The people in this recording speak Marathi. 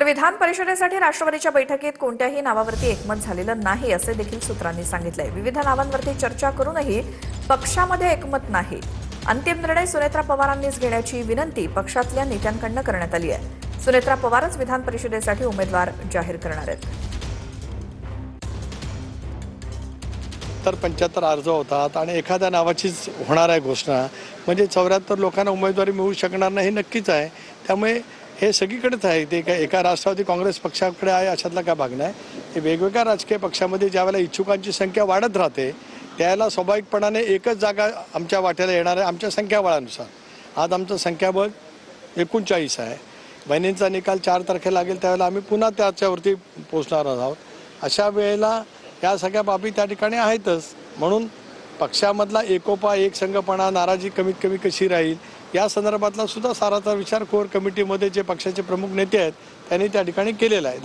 विधान परिषदेसाठी राष्ट्रवादीच्या बैठकीत कोणत्याही नावावरती एकमत झालेलं नाही असे देखील सूत्रांनी सांगितलंय। विविध नावांवरती चर्चा करूनही पक्षामध्ये एकमत नाही। अंतिम निर्णय सुनेत्रा पवारांनीच घेण्याची विनंती पक्षातल्या नेत्यांकडून करण्यात आली आहे। सुनेत्रा पवारच विधान परिषदेसाठी उमेदवार जाहीर करणार आहेत। तर 75 अर्ज होतात आणि एखाद्या नावाचीच होणार आहे घोषणा, म्हणजे 74 लोकांना उमेदवारी मिळू शकणार नाही हे नक्कीच आहे। त्यामुळे हे सगळीकडेच आहे, ते काय एका राष्ट्रवादी काँग्रेस पक्षाकडे आहे अशातला काय भाग नाही। हे वेगवेगळ्या राजकीय पक्षामध्ये ज्यावेळेला इच्छुकांची संख्या वाढत राहते त्यावेळेला स्वाभाविकपणाने एकच जागा आमच्या वाट्याला येणार आहे आमच्या संख्याबळानुसार। आज आमचं संख्याबळ 39 आहे। बहिणींचा निकाल 4 तारखेला लागेल त्यावेळेला आम्ही पुन्हा त्याच्यावरती पोहोचणार आहोत। अशा वेळेला या सगळ्या बाबी त्या ठिकाणी आहेतच। म्हणून पक्षामधला एकोपा, एकसंघपणा, नाराजी कमीत कमी कशी राहील या संदर्भातला सुद्धा साराचा विचार कोर कमिटीमध्ये जे पक्षाचे प्रमुख नेते आहेत त्यांनी त्या ठिकाणी केलेला आहे।